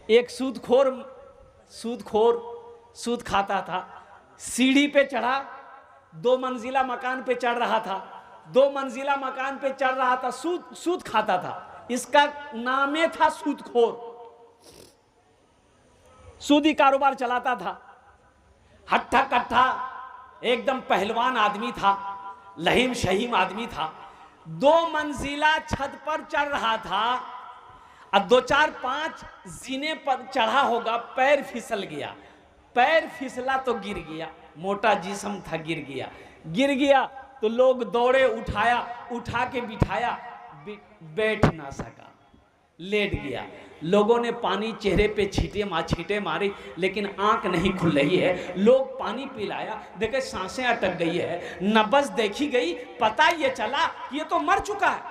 एक सूदखोर सूद खाता था, सीढ़ी पे चढ़ा, 2 मंजिला मकान पे चढ़ रहा था, 2 मंजिला मकान पे चढ़ रहा था, सूद खाता था। इसका नामे था सूदखोर, सूदी कारोबार चलाता था। हट्ठा कट्ठा एकदम पहलवान आदमी था, लहीम शहीम आदमी था। 2 मंजिला छत पर चढ़ रहा था, अब 2 4 5 जीने पर चढ़ा होगा, पैर फिसल गया, पैर फिसला तो गिर गया, मोटा जिस्म था, गिर गया तो लोग दौड़े, उठाया, उठा के बिठाया, बैठ ना सका, लेट गया। लोगों ने पानी चेहरे पे छींटे मारे, लेकिन आंख नहीं खुल रही है। लोग पानी पिलाया, देखे सांसें अटक गई है, नब्ज देखी गई, पता ये चला कि ये तो मर चुका है।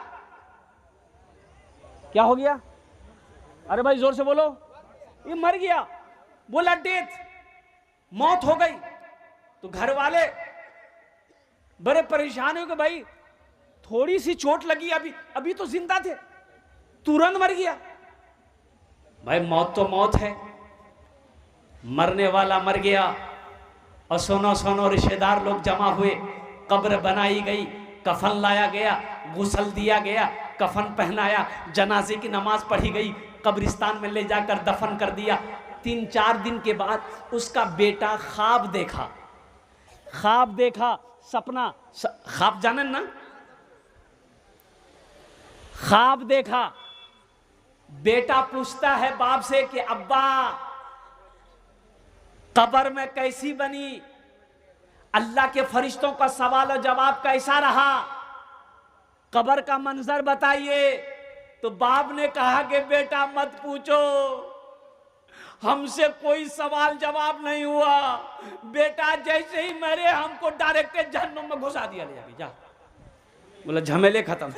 क्या हो गया? अरे भाई जोर से बोलो, ये मर गया, बोला डेथ, मौत हो गई। तो घर वाले बड़े परेशान हो गए, भाई थोड़ी सी चोट लगी, अभी तो जिंदा थे, तुरंत मर गया। भाई मौत तो मौत है, मरने वाला मर गया। और सोनो रिश्तेदार लोग जमा हुए, कब्र बनाई गई, कफन लाया गया, गुस्ल दिया गया, कफन पहनाया, जनाजे की नमाज पढ़ी गई, कब्रिस्तान में ले जाकर दफन कर दिया। 3 4 दिन के बाद उसका बेटा ख्वाब देखा, सपना, ख्वाब जाने ना, ख्वाब देखा। बेटा पूछता है बाप से कि अब्बा कब्र में कैसी बनी, अल्लाह के फरिश्तों का सवाल और जवाब कैसा रहा, कब्र का मंजर बताइए। तो बाप ने कहा कि बेटा मत पूछो, हमसे कोई सवाल जवाब नहीं हुआ, बेटा जैसे ही मरे हमको डायरेक्ट जहन्नुम में घुसा दिया, ले जाके जा। बोला झमेले खत्म,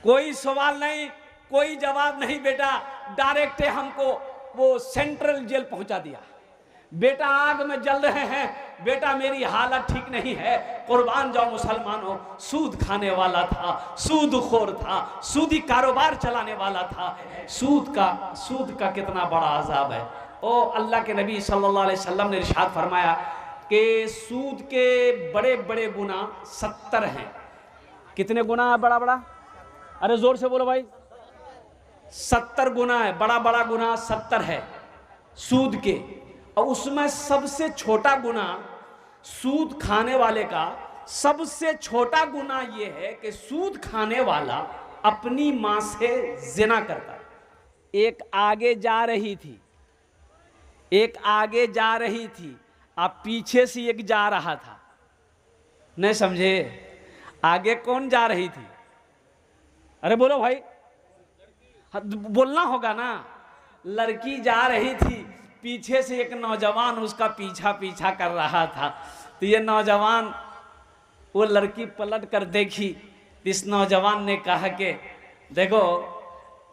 कोई सवाल नहीं, कोई जवाब नहीं, बेटा डायरेक्ट हमको वो सेंट्रल जेल पहुंचा दिया। बेटा आग में जल रहे हैं, बेटा मेरी हालत ठीक नहीं है, कुर्बान जाओ मुसलमानों, सूद खाने वाला था, सूदखोर था, सूदी कारोबार चलाने वाला था। सूद का कितना बड़ा अजाब है। ओ अल्लाह के नबी सल्लल्लाहु अलैहि वसल्लम ने इरशाद फरमाया कि सूद के बड़े बड़े गुनाह 70 हैं। कितने गुनाह है बड़ा बड़ा? अरे जोर से बोलो भाई, 70 गुनाह है, बड़ा बड़ा गुनाह 70 है सूद के। और उसमें सबसे छोटा गुनाह सूद खाने वाले का, सबसे छोटा गुनाह यह है कि सूद खाने वाला अपनी मां से जिना करता है। एक आगे जा रही थी, आप पीछे से एक जा रहा था, नहीं समझे? आगे कौन जा रही थी? अरे बोलो भाई, बोलना होगा ना। लड़की जा रही थी, पीछे से एक नौजवान उसका पीछा कर रहा था। तो ये नौजवान, वो लड़की पलट कर देखी, इस नौजवान ने कहा कि देखो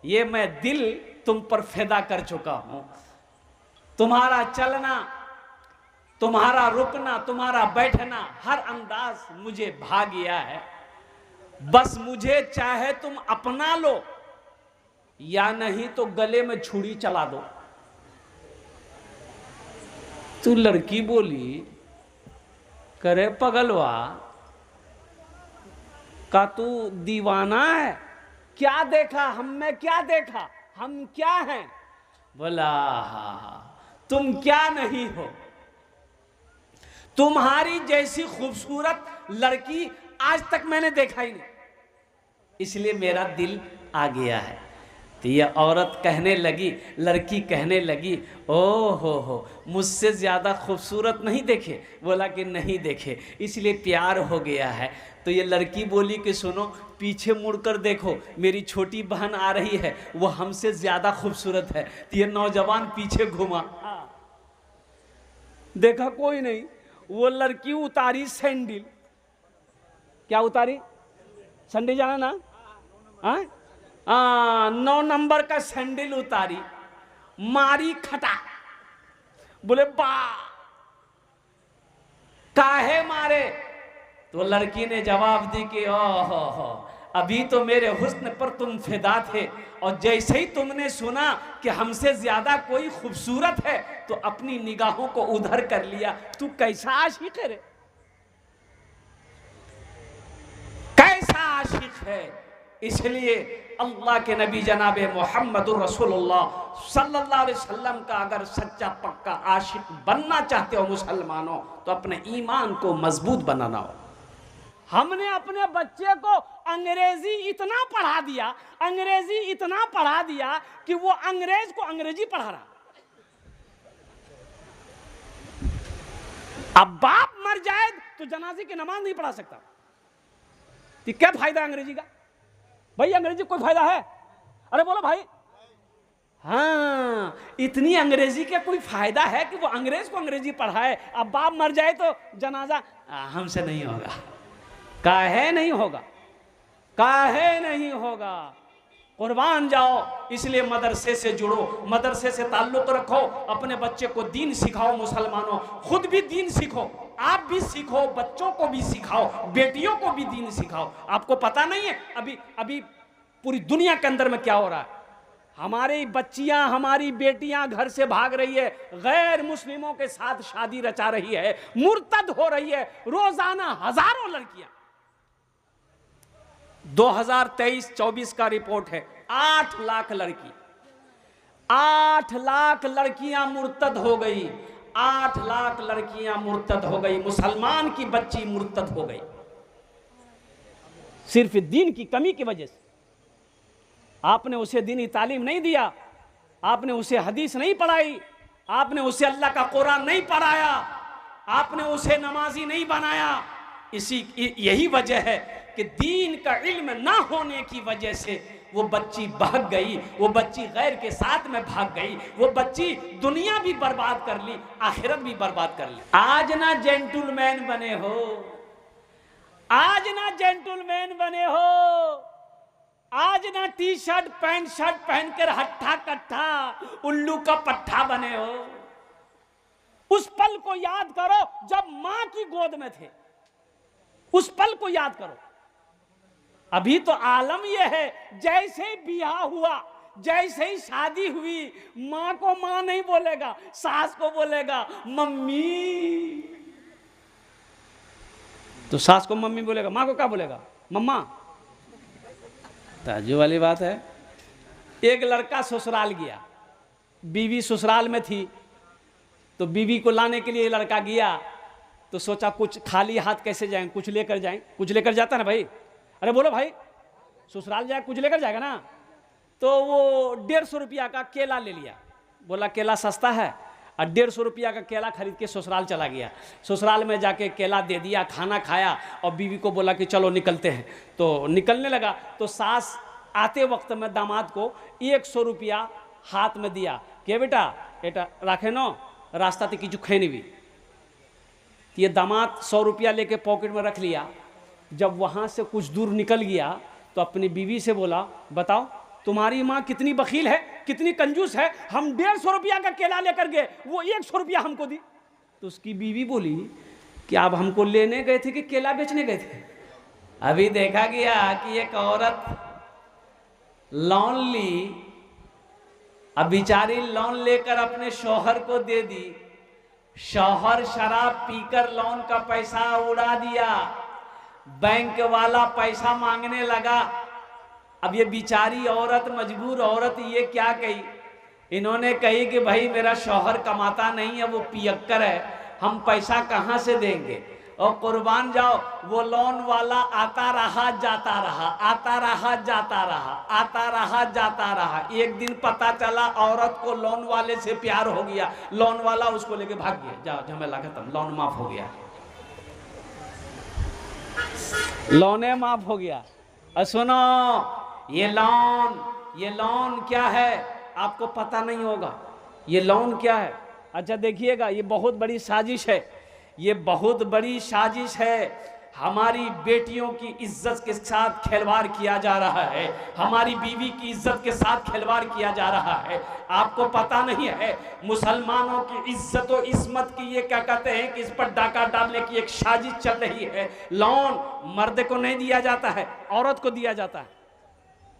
ये मैं दिल तुम पर फिदा कर चुका हूं, तुम्हारा चलना, तुम्हारा रुकना, तुम्हारा बैठना, हर अंदाज मुझे भा गया है। बस मुझे चाहे तुम अपना लो या नहीं तो गले में छुरी चला दो। तो लड़की बोली, करे पगलवा का तू दीवाना है? क्या देखा हम में, क्या देखा, हम क्या हैं? बोला तुम क्या नहीं हो, तुम्हारी जैसी खूबसूरत लड़की आज तक मैंने देखा ही नहीं, इसलिए मेरा दिल आ गया है। तो ये औरत कहने लगी, लड़की कहने लगी, ओ हो मुझसे ज़्यादा खूबसूरत नहीं देखे? बोला कि नहीं देखे, इसलिए प्यार हो गया है। तो ये लड़की बोली कि सुनो, पीछे मुड़कर देखो, मेरी छोटी बहन आ रही है, वो हमसे ज़्यादा खूबसूरत है। तो ये नौजवान पीछे घुमा, देखा कोई नहीं। वो लड़की उतारी सैंडल। क्या उतारी? सैंडल जाना ना? 9 नंबर का सैंडल उतारी, मारी खटा। बोले बा काहे मारे? तो लड़की ने जवाब दी कि ओहो, अभी तो मेरे हुस्न पर तुम फिदा थे, और जैसे ही तुमने सुना कि हमसे ज्यादा कोई खूबसूरत है तो अपनी निगाहों को उधर कर लिया। तू कैसा आशिक है रे, कैसा आशिक है। इसलिए अल्लाह के नबी जनाब मोहम्मदुर रसूलुल्लाह सल्लल्लाहु अलैहि वसल्लम का अगर सच्चा पक्का आशिक बनना चाहते हो मुसलमानों, तो अपने ईमान को मजबूत बनाना हो। हमने अपने बच्चे को अंग्रेजी इतना पढ़ा दिया, अंग्रेजी इतना पढ़ा दिया कि वो अंग्रेज को अंग्रेजी पढ़ा रहा। अब बाप मर जाए तो जनाजे की नमाज नहीं पढ़ा सकता, तो क्या फायदा अंग्रेजी का? भाई अंग्रेजी कोई फायदा है? अरे बोलो भाई। हाँ, इतनी अंग्रेजी का कोई फायदा है कि वो अंग्रेज को अंग्रेजी पढ़ाए। अब बाप मर जाए तो जनाजा हमसे नहीं होगा। काहे नहीं होगा, काहे नहीं होगा? कुर्बान जाओ। इसलिए मदरसे से जुड़ो, मदरसे से ताल्लुक रखो, अपने बच्चे को दीन सिखाओ। मुसलमानों, खुद भी दीन सीखो, आप भी सीखो, बच्चों को भी सिखाओ, बेटियों को भी दीन सिखाओ। आपको पता नहीं है अभी अभी पूरी दुनिया के अंदर में क्या हो रहा है? हमारी बच्चियां, हमारी बेटियां घर से भाग रही है, गैर मुस्लिमों के साथ शादी रचा रही है, मुर्तद हो रही है। रोजाना हजारों लड़कियां, 2023-24 का रिपोर्ट है, 8 लाख लड़की, 8 लाख लड़कियां मुर्तद हो गई। 8 लाख लड़कियां मुर्तद हो गई, मुसलमान की बच्ची मुर्तद हो गई, सिर्फ दीन की कमी की वजह से। आपने उसे दीनी तालीम नहीं दिया, आपने उसे हदीस नहीं पढ़ाई, आपने उसे अल्लाह का कुरान नहीं पढ़ाया, आपने उसे नमाजी नहीं बनाया। यही वजह है कि दीन का इल्म ना होने की वजह से वो बच्ची भाग गई, वो बच्ची गैर के साथ में भाग गई, वो बच्ची दुनिया भी बर्बाद कर ली, आखिरत भी बर्बाद कर ली। आज ना जेंटलमैन बने हो, आज ना जेंटलमैन बने हो, आज ना टी शर्ट पैंट शर्ट पहनकर हट्ठा कट्ठा उल्लू का पट्ठा बने हो। उस पल को याद करो जब मां की गोद में थे, उस पल को याद करो। अभी तो आलम यह है, जैसे ही ब्याह हुआ, जैसे ही शादी हुई, मां को मां नहीं बोलेगा, सास को बोलेगा मम्मी। तो सास को मम्मी बोलेगा, मां को क्या बोलेगा? मम्मा। ताज्जुब वाली बात है। एक लड़का ससुराल गया, बीवी ससुराल में थी, तो बीवी को लाने के लिए लड़का गया, तो सोचा कुछ खाली हाथ कैसे जाएं, कुछ लेकर जाएं। कुछ लेकर जाता ना भाई? अरे बोलो भाई, ससुराल जाए कुछ लेकर जाएगा ना? तो वो 150 रुपया का केला ले लिया, बोला केला सस्ता है, और 150 रुपया का केला खरीद के ससुराल चला गया। ससुराल में जाके केला दे दिया, खाना खाया, और बीवी को बोला कि चलो निकलते हैं। तो निकलने लगा, तो सास आते वक्त में दामाद को 100 रुपया हाथ में दिया कि बेटा एटा राखे नो, रास्ता ते किचु खैनी भी। ये दामाद 100 रुपया लेके पॉकेट में रख लिया। जब वहाँ से कुछ दूर निकल गया तो अपनी बीवी से बोला, बताओ तुम्हारी माँ कितनी बखील है, कितनी कंजूस है, हम 150 रुपया का केला लेकर गए, वो 100 रुपया हमको दी। तो उसकी बीवी बोली कि आप हमको लेने गए थे कि केला बेचने गए थे? अभी देखा गया कि एक औरत लोन ली, अब बेचारी लोन लेकर अपने शौहर को दे दी, शौहर शराब पीकर लोन का पैसा उड़ा दिया, बैंक वाला पैसा मांगने लगा। अब ये बेचारी औरत, मजबूर औरत, ये क्या कही? इन्होंने कही कि भाई मेरा शौहर कमाता नहीं है, वो पियक्कर है, हम पैसा कहाँ से देंगे? और कुर्बान जाओ, वो लोन वाला आता रहा जाता रहा, आता रहा जाता रहा, आता रहा जाता रहा। एक दिन पता चला औरत को लोन वाले से प्यार हो गया, लोन वाला उसको लेके भाग गया, जाओ झमेला खत्म, लोन माफ हो गया, लोने माफ हो गया। और सुनो, ये लोन क्या है आपको पता नहीं होगा। ये लोन क्या है? अच्छा देखिएगा, ये बहुत बड़ी साजिश है, ये बहुत बड़ी साजिश है। हमारी बेटियों की इज्जत के साथ खिलवाड़ किया जा रहा है, हमारी बीवी की इज्जत के साथ खिलवाड़ किया जा रहा है। आपको पता नहीं है मुसलमानों की इज्जत और इस्मत की ये क्या कहते हैं कि इस पर डाका डालने की एक साजिश चल रही है। लोन मर्द को नहीं दिया जाता है, औरत को दिया जाता है।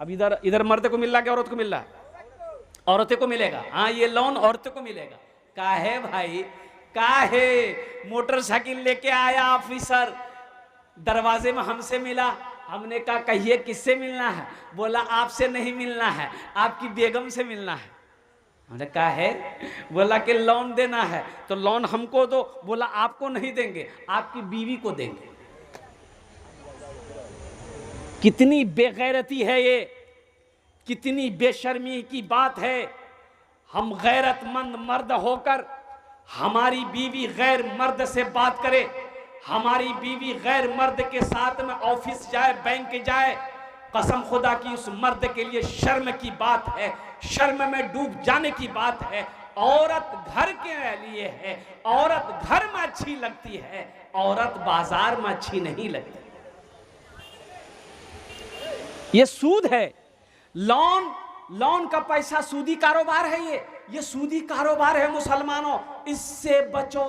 अब इधर इधर मर्द को मिल रहा है कि औरत को मिल रहा है? औरतें को मिलेगा। हाँ, ये लोन औरतों को मिलेगा। काहे भाई, काहे? मोटरसाइकिल लेके आया ऑफिसर, दरवाजे में हमसे मिला, हमने कहा कहिए किससे मिलना है? बोला आपसे नहीं मिलना है, आपकी बेगम से मिलना है। हमने कहा है? बोला कि लोन देना है। तो लोन हमको दो। बोला आपको नहीं देंगे, आपकी बीवी को देंगे। कितनी बेगैरती है ये, कितनी बेशर्मी की बात है। हम गैरतमंद मर्द होकर हमारी बीवी गैर मर्द से बात करे, हमारी बीवी गैर मर्द के साथ में ऑफिस जाए, बैंक जाए, कसम खुदा की उस मर्द के लिए शर्म की बात है, शर्म में डूब जाने की बात है। औरत घर के लिए है, औरत घर में अच्छी लगती है, औरत बाजार में अच्छी नहीं लगती। ये सूद है, लोन का पैसा सूदी कारोबार है। ये सूदी कारोबार है मुसलमानों, इससे बचो।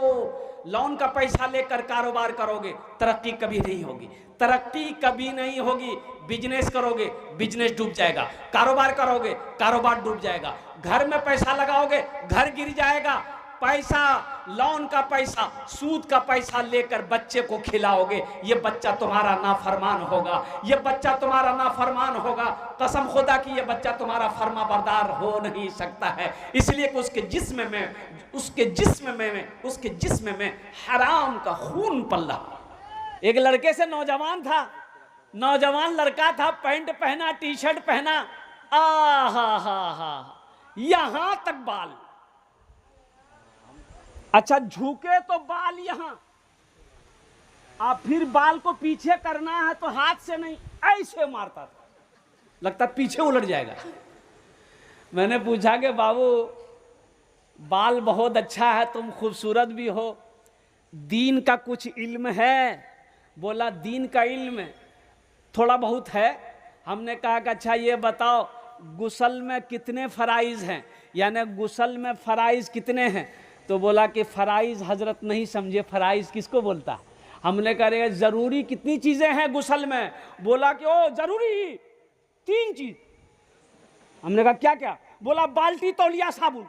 लोन का पैसा लेकर कारोबार करोगे, तरक्की कभी नहीं होगी, तरक्की कभी नहीं होगी। बिजनेस करोगे, बिजनेस डूब जाएगा। कारोबार करोगे, कारोबार डूब जाएगा। घर में पैसा लगाओगे, घर गिर जाएगा। पैसा, लोन का पैसा, सूद का पैसा लेकर बच्चे को खिलाओगे, ये बच्चा तुम्हारा नाफरमान होगा, ये बच्चा तुम्हारा नाफरमान होगा। कसम खुदा की ये बच्चा तुम्हारा फर्माबरदार हो नहीं सकता है। इसलिए कि उसके जिस्म में हराम का खून पल रहा। एक लड़के से नौजवान लड़का था, पैंट पहना, टी शर्ट पहना, यहां तक बाल, अच्छा झुके तो बाल यहां, आप फिर बाल को पीछे करना है तो हाथ से नहीं, ऐसे मारता था, लगता पीछे उलट जाएगा। मैंने पूछा कि बाबू बाल बहुत अच्छा है, तुम खूबसूरत भी हो, दीन का कुछ इल्म है? बोला दीन का इल्म थोड़ा बहुत है। हमने कहा कि अच्छा ये बताओ गुस्ल में कितने फराइज हैं, यानी गुस्ल में फराइज कितने हैं? तो बोला कि फराइज हजरत नहीं समझे, फराइज किसको बोलता है? हमने कहा जरूरी कितनी चीजें हैं गुस्ल में? बोला कि ओ जरूरी 3 चीज। हमने कहा क्या क्या? बोला बाल्टी, तौलिया, साबुन।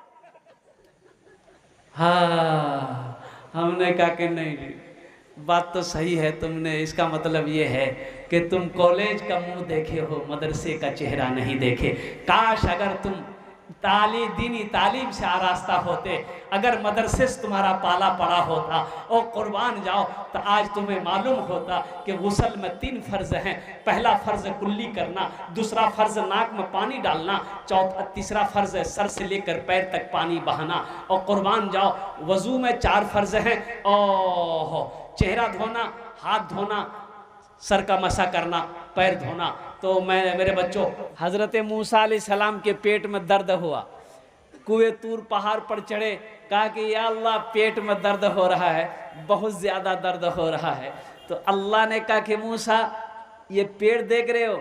हाँ, हमने कहा कि नहीं, बात तो सही है, तुमने, इसका मतलब ये है कि तुम कॉलेज का मुंह देखे हो, मदरसे का चेहरा नहीं देखे। काश अगर तुम दीनी तालीम से आरास्ता होते, अगर मदरसे से तुम्हारा पाला पड़ा होता और कुर्बान जाओ, तो आज तुम्हें मालूम होता कि गुस्ल में 3 फर्ज हैं। पहला फर्ज कुल्ली करना, दूसरा फर्ज नाक में पानी डालना, तीसरा फर्ज है सर से लेकर पैर तक पानी बहाना। और कुर्बान जाओ, वजू में 4 फर्ज हैं, और चेहरा धोना, हाथ धोना, सर का मसा करना, पैर धोना। तो मेरे बच्चों, हजरत मूसा अलैहिस्सलाम के पेट में दर्द हुआ, कुएं तूर पहाड़ पर चढ़े, कहा कि या अल्लाह पेट में दर्द हो रहा है, बहुत ज़्यादा दर्द हो रहा है। तो अल्लाह ने कहा कि मूसा ये पेड़ देख रहे हो,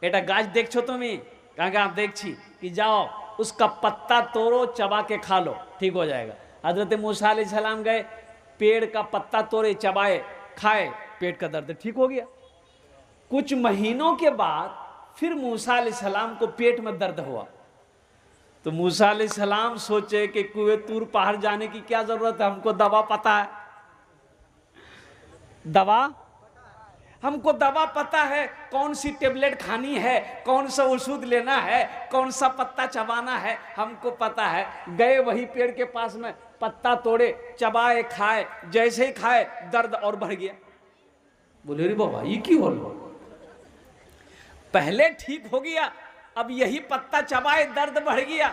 बेटा गाछ देख छो तुम्हें? कहा कि आप देख छी, कि जाओ उसका पत्ता तोड़ो, चबा के खा लो, ठीक हो जाएगा। हजरत मूसा अलैहिस्सलाम गए, पेड़ का पत्ता तोड़े, चबाए, खाए, पेट का दर्द ठीक हो गया। कुछ महीनों के बाद फिर मूसा अलैहिस्सलाम को पेट में दर्द हुआ। तो मूसा अलैहिस्सलाम सोचे कि कुएं तूर पहाड़ जाने की क्या जरूरत है, हमको दवा पता है, हमको दवा पता है, कौन सी टेबलेट खानी है, कौन सा औषध लेना है, कौन सा पत्ता चबाना है, हमको पता है। गए वही पेड़ के पास में, पत्ता तोड़े, चबाए, खाए, जैसे ही खाए दर्द और बढ़ गया। बोले रे बाबा ये क्यों हो? पहले ठीक हो गया, अब यही पत्ता चबाए दर्द बढ़ गया।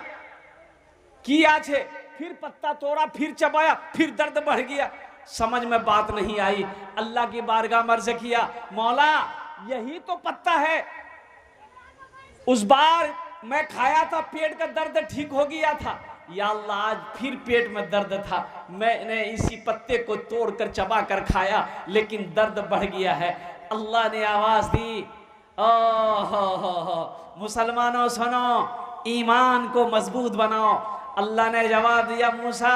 किया छे, फिर पत्ता तोड़ा, फिर चबाया, फिर दर्द बढ़ गया। समझ में बात नहीं आई, अल्लाह की बारगाह में अर्ज़ किया, मौला यही तो पत्ता है, उस बार मैं खाया था, पेट का दर्द ठीक हो गया था, या अल्लाह आज फिर पेट में दर्द था, मैंने इसी पत्ते को तोड़कर चबा कर खाया लेकिन दर्द बढ़ गया है। अल्लाह ने आवाज दी, हो मुसलमानों सुनो, ईमान को मजबूत बनाओ। अल्लाह ने जवाब दिया, मूसा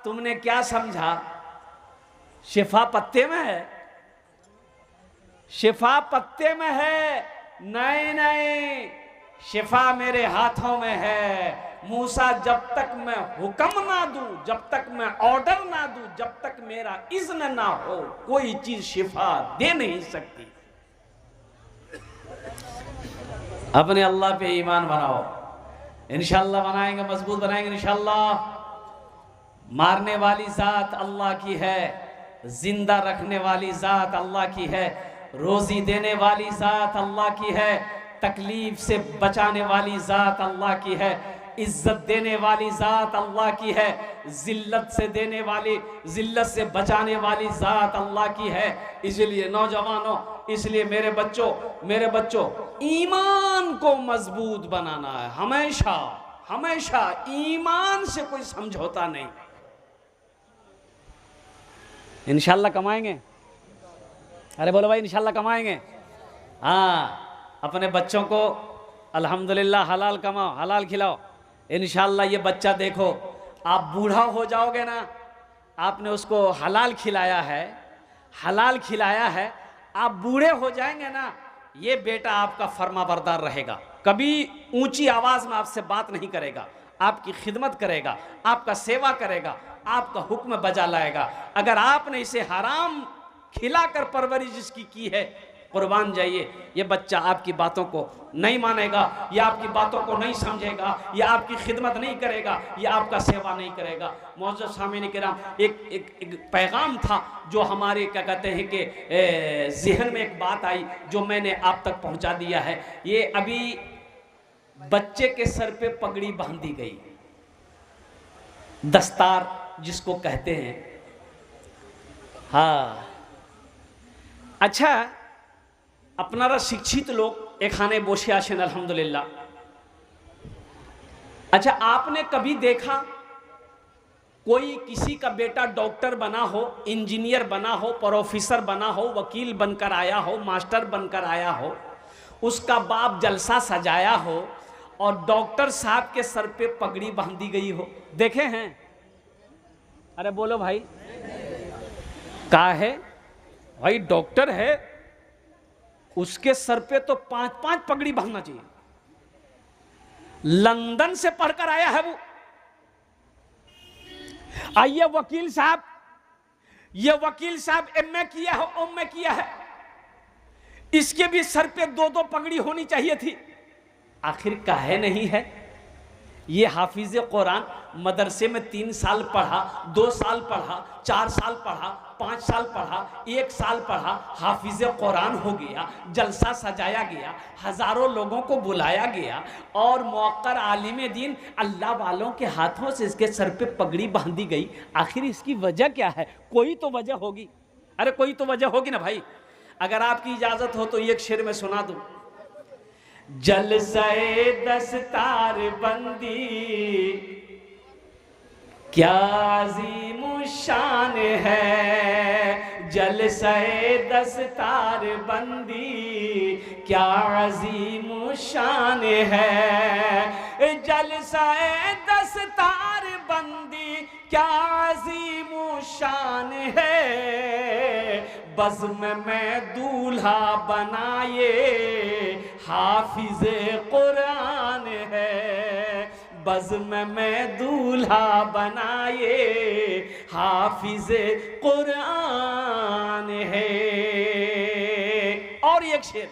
तुमने क्या समझा शिफा पत्ते में है? शिफा पत्ते में है? नहीं नहीं, शिफा मेरे हाथों में है। मूसा जब तक मैं हुक्म ना दूं, जब तक मैं ऑर्डर ना दूं, जब तक मेरा इज़्न ना हो, कोई चीज शिफा दे नहीं सकती। अपने अल्लाह पे ईमान बनाओ, इंशाअल्लाह बनाएंगे, मजबूत बनाएंगे इंशाअल्लाह। मारने वाली जात अल्लाह की है, जिंदा रखने वाली जात अल्लाह की है, रोजी देने वाली जात अल्लाह की है, तकलीफ से बचाने वाली जात अल्लाह की है, इज्जत देने वाली जात अल्लाह की है, जिल्लत से देने वाली, जिल्लत से बचाने वाली जात अल्लाह की है। इसलिए नौजवानों, इसलिए मेरे बच्चों ईमान को मजबूत बनाना है। हमेशा हमेशा ईमान से कोई समझौता नहीं। इंशाल्लाह कमाएंगे, अरे बोलो भाई इंशाल्लाह कमाएंगे। हाँ, अपने बच्चों को अल्हम्दुलिल्लाह हलाल कमाओ, हलाल खिलाओ। इंशाल्लाह ये बच्चा देखो, आप बूढ़ा हो जाओगे ना, आपने उसको हलाल खिलाया है, हलाल खिलाया है, आप बूढ़े हो जाएंगे ना, ये बेटा आपका फर्माबरदार रहेगा, कभी ऊंची आवाज में आपसे बात नहीं करेगा, आपकी खिदमत करेगा, आपका सेवा करेगा, आपका हुक्म बजा लाएगा। अगर आपने इसे हराम खिलाकर परवरिश जिसकी की है, कुर्बान जाइए, ये बच्चा आपकी बातों को नहीं मानेगा, ये आपकी बातों को नहीं समझेगा, ये आपकी खिदमत नहीं करेगा, ये आपका सेवा नहीं करेगा। मौजूद सामीन किराम, एक पैगाम था जो हमारे क्या कहते हैं कि ज़हन में एक बात आई जो मैंने आप तक पहुंचा दिया है। ये अभी बच्चे के सर पे पगड़ी बांधी गई, दस्तार जिसको कहते हैं। हाँ, अच्छा, আপনারা शिक्षित लोग এখানে বসে আছেন अल्हम्दुलिल्लाह। अच्छा, आपने कभी देखा कोई किसी का बेटा डॉक्टर बना हो, इंजीनियर बना हो, प्रोफेसर बना हो, वकील बनकर आया हो, मास्टर बनकर आया हो, उसका बाप जलसा सजाया हो और डॉक्टर साहब के सर पे पगड़ी बांधी गई हो? देखे हैं? अरे बोलो भाई, का है भाई? डॉक्टर है, उसके सर पे तो 5-5 पगड़ी बांधना चाहिए। लंदन से पढ़कर आया है वो। आइए वकील साहब, ये वकील साहब एमए किया है, एमए किया है, इसके भी सर पे 2-2 पगड़ी होनी चाहिए थी। आखिर काहे नहीं है? ये हाफिज कुरान मदरसे में 3 साल पढ़ा, 2 साल पढ़ा, 4 साल पढ़ा, 5 साल पढ़ा, 1 साल पढ़ा, हाफिज कुरान हो गया, जलसा सजाया गया, हजारों लोगों को बुलाया गया और मुअक्कर आलिम दीन अल्लाह वालों के हाथों से इसके सर पे पगड़ी बांधी गई। आखिर इसकी वजह क्या है? कोई तो वजह होगी। अरे कोई तो वजह होगी ना भाई। अगर आपकी इजाजत हो तो एक शेर में सुना दूं। जलसाए दस्तार बंदी क्या अजीम शान है, जलसाए दस्तार बंदी क्या अजीम शान है, जलसाए दस्तार बंदी क्या अजीम शान है, बज़्म में दूल्हा बनाए हाफिज कुरान है, बज़्म में दूल्हा बनाए हाफिज कुरान है। और एक शेर,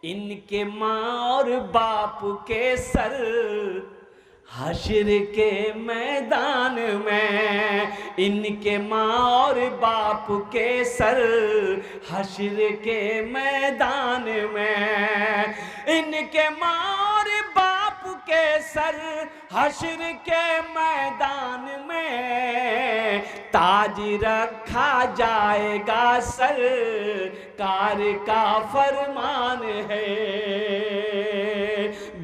इनके माँ और बाप के सर हश्र के मैदान में, इनके माँ और बाप के सर हश्र के मैदान में, इनके माँ और बाप के सर हश्र के मैदान में ताज रखा जाएगा, सरकार का फरमान है,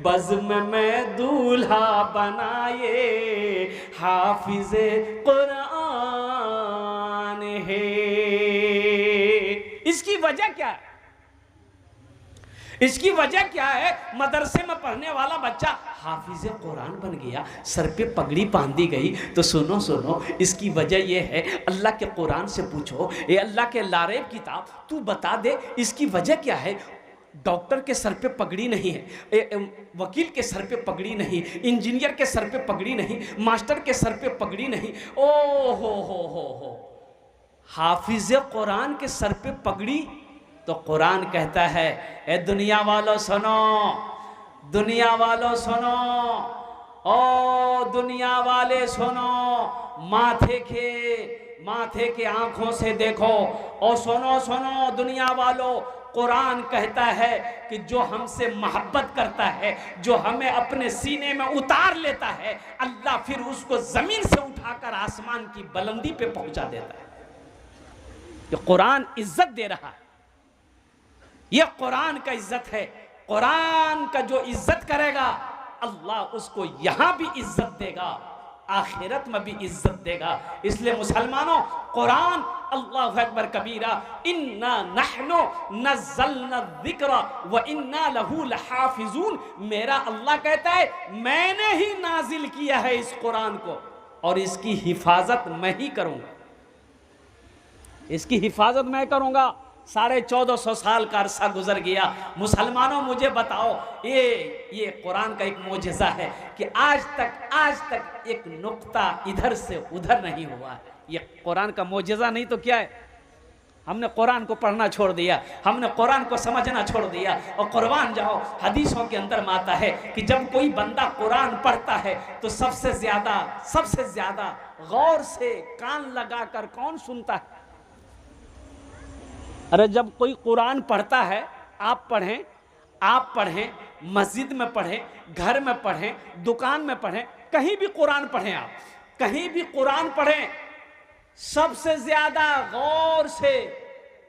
बज़्म में दूल्हा बनाए हाफिज कुरान है। इसकी वजह क्या है? इसकी वजह क्या है? मदरसे में पढ़ने वाला बच्चा हाफिज कुरान बन गया, सर पे पगड़ी बांधी गई। तो सुनो सुनो, इसकी वजह यह है, अल्लाह के कुरान से पूछो, ये अल्लाह के लारेब किताब तू बता दे इसकी वजह क्या है। डॉक्टर के सर पे पगड़ी नहीं है, वकील के सर पे पगड़ी नहीं, इंजीनियर के सर पे पगड़ी नहीं, मास्टर के सर पे पगड़ी नहीं। ओ हो, हाफिज कुरान के सर पे पगड़ी। तो कुरान कहता है, ए दुनिया वालों सुनो, दुनिया वालों सुनो, ओ दुनिया वाले सुनो, माथे के आंखों से देखो। और सुनो सुनो दुनिया वालों, कुरान कहता है कि जो हमसे मोहब्बत करता है, जो हमें अपने सीने में उतार लेता है, अल्लाह फिर उसको जमीन से उठाकर आसमान की बुलंदी पे पहुंचा देता है। ये कुरान इज्जत दे रहा है, ये कुरान का इज्जत है। कुरान का जो इज्जत करेगा अल्लाह उसको यहां भी इज्जत देगा, आखिरत में भी इज्जत देगा। इसलिए मुसलमानों, कुरान अल्लाहु अकबर कबीरा, इन्ना नहनु नज़्ज़लना ज़िक्र व इन्ना लहू लहाफ़िज़ून। मेरा अल्लाह कहता है मैंने ही नाजिल किया है इस कुरान को और इसकी हिफाजत मैं ही करूंगा, इसकी हिफाजत मैं करूंगा। 1450 साल का अरसा गुजर गया। मुसलमानों मुझे बताओ, ये कुरान का एक मोजज़ा है कि आज तक एक नुक्ता इधर से उधर नहीं हुआ। ये कुरान का मोजज़ा नहीं तो क्या है? हमने कुरान को पढ़ना छोड़ दिया, हमने कुरान को समझना छोड़ दिया। और कुर्बान जाओ, हदीसों के अंदर में आता है कि जब कोई बंदा कुरान पढ़ता है तो सबसे ज्यादा गौर से कान लगाकर कौन सुनता है? अरे जब कोई कुरान पढ़ता है, आप पढ़ें, मस्जिद में पढ़ें, घर में पढ़ें, दुकान में पढ़ें, कहीं भी कुरान पढ़ें, आप कहीं भी कुरान पढ़ें, सबसे ज्यादा गौर से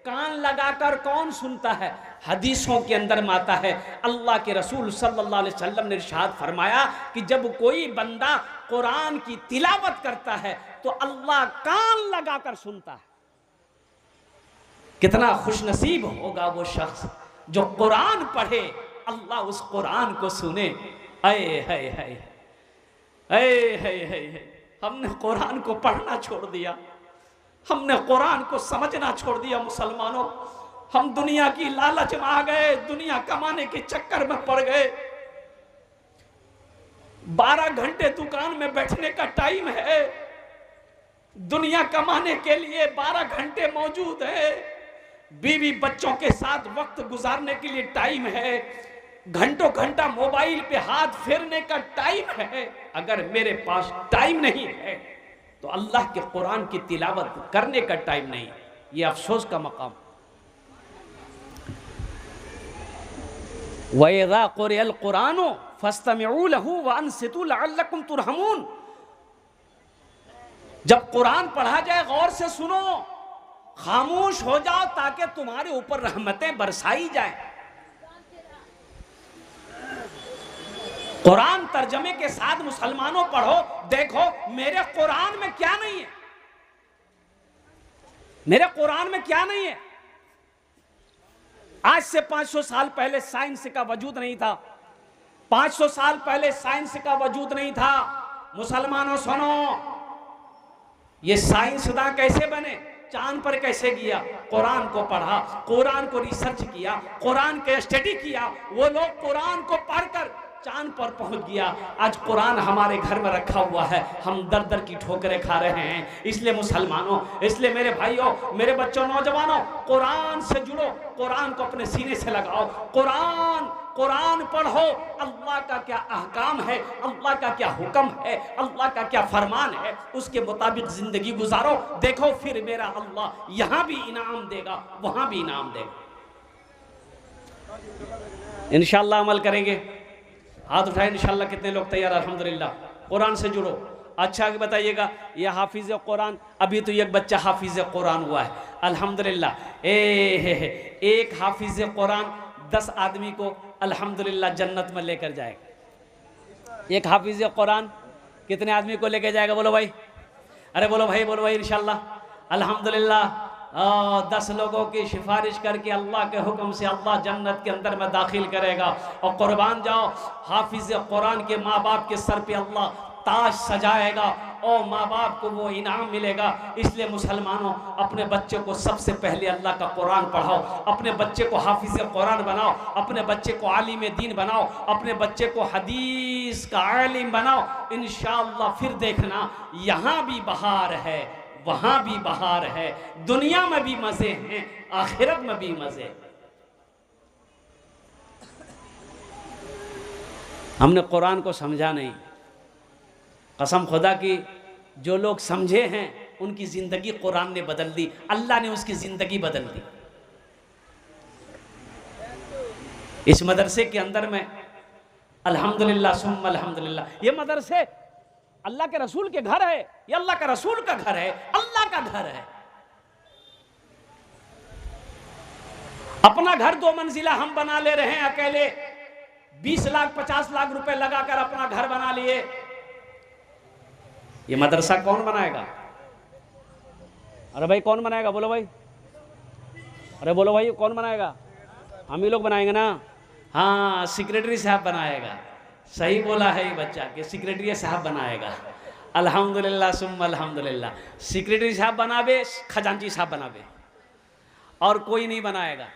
कान लगाकर कौन सुनता है? हदीसों के अंदर में आता है, अल्लाह के रसूल सल्लल्लाहु अलैहि वसल्लम ने इरशाद फरमाया कि जब कोई बंदा कुरान की तिलावत करता है तो अल्लाह कान लगाकर सुनता है। कितना खुशनसीब होगा वो शख्स जो कुरान पढ़े, अल्लाह उस कुरान को सुने। हमने कुरान को पढ़ना छोड़ दिया, हमने कुरान को समझना छोड़ दिया। मुसलमानों, हम दुनिया की लालच में आ गए, दुनिया कमाने के चक्कर में पड़ गए। 12 घंटे दुकान में बैठने का टाइम है, दुनिया कमाने के लिए 12 घंटे मौजूद है। बीवी बच्चों के साथ वक्त गुजारने के लिए टाइम है, घंटों घंटा मोबाइल पे हाथ फेरने का टाइम है। अगर मेरे पास टाइम नहीं है तो अल्लाह के कुरान की तिलावत करने का टाइम नहीं। ये अफसोस का मकाम। वइज़ा क़ुरिअल क़ुरानु फ़स्तमिऊ लहू व अंसितू लअल्लकुम तुरहमून। जब कुरान पढ़ा जाए गौर से सुनो, खामोश हो जाओ ताकि तुम्हारे ऊपर रहमतें बरसाई जाएं। कुरान तर्जमे के साथ मुसलमानों पढ़ो, देखो मेरे कुरान में क्या नहीं है, मेरे कुरान में क्या नहीं है। आज से 500 साल पहले साइंस का वजूद नहीं था, 500 साल पहले साइंस का वजूद नहीं था। मुसलमानों सुनो, ये साइंसदान कैसे बने, चांद पर कैसे गया? कुरान को पढ़ा, कुरान को रिसर्च किया, कुरान के स्टडी किया, वो लोग कुरान को पढ़कर चांद पर पहुंच गया। आज कुरान हमारे घर में रखा हुआ है, हम दर दर की ठोकरें खा रहे हैं। इसलिए मुसलमानों, इसलिए मेरे भाइयों, मेरे बच्चों, नौजवानों, कुरान से जुड़ो, कुरान को अपने सीने से लगाओ, कुरान पढ़ो। अल्लाह का क्या अहकाम है, अल्लाह का क्या हुक्म है, अल्लाह का क्या फरमान है, उसके मुताबिक जिंदगी गुजारो। देखो फिर मेरा अल्लाह यहाँ भी इनाम देगा, वहाँ भी इनाम देगा। इंशाअल्लाह अमल करेंगे। हाथ उठाए इंशाअल्लाह। कितने लोग तैयार? अल्हम्दुलिल्लाह। कुरान से जुड़ो। अच्छा बताइएगा, ये हाफिज कुरान, अभी तो एक बच्चा हाफिज कुरान हुआ है, अल्हम्दुलिल्लाह। एक हाफिज कुरान 10 आदमी को अल्हम्दुलिल्लाह जन्नत में लेकर जाएगा। एक हाफिज कुरान कितने आदमी को लेकर जाएगा? बोलो भाई, अरे बोलो भाई इंशाल्लाह अल्हम्दुलिल्लाह 10 लोगों की सिफारिश करके अल्लाह के हुक्म से अल्लाह जन्नत के अंदर में दाखिल करेगा। और कुर्बान जाओ, हाफिज कुरान के माँ बाप के सर पे अल्लाह ताज सजाएगा और माँ बाप को वो इनाम मिलेगा। इसलिए मुसलमानों, अपने बच्चे को सबसे पहले अल्लाह का कुरान पढ़ाओ, अपने बच्चे को हाफिज कुरान बनाओ, अपने बच्चे को आलिम दीन बनाओ, अपने बच्चे को हदीस का आलिम बनाओ। इंशाअल्लाह फिर देखना, यहाँ भी बहार है, वहाँ भी बहार है, दुनिया में भी मज़े हैं, आखिरत में भी मज़े। हमने कुरान को समझा नहीं, कसम खुदा की, जो लोग समझे हैं उनकी ज़िंदगी कुरान ने बदल दी, अल्लाह ने उसकी ज़िंदगी बदल दी। इस मदरसे के अंदर में अल्हम्दुलिल्लाह सुम्मा अल्हम्दुलिल्लाह, ये मदरसे अल्लाह के रसूल के घर है, ये अल्लाह का रसूल का घर है, अल्लाह का घर है। अपना घर 2 मंजिला हम बना ले रहे हैं अकेले, 20 लाख 50 लाख रुपए लगाकर अपना घर बना लिए। ये मदरसा कौन बनाएगा? अरे भाई कौन बनाएगा? बोलो भाई, अरे बोलो भाई, कौन बनाएगा? हम ही लोग बनाएंगे ना। हाँ, सेक्रेटरी साहब बनाएगा। सही बोला है ये बच्चा कि सेक्रेटरी साहब बनाएगा। अल्हम्दुलिल्लाह सुम्मा अल्हम्दुलिल्लाह। सेक्रेटरी साहब बनावे, खजांची साहब बनावे, और कोई नहीं बनाएगा।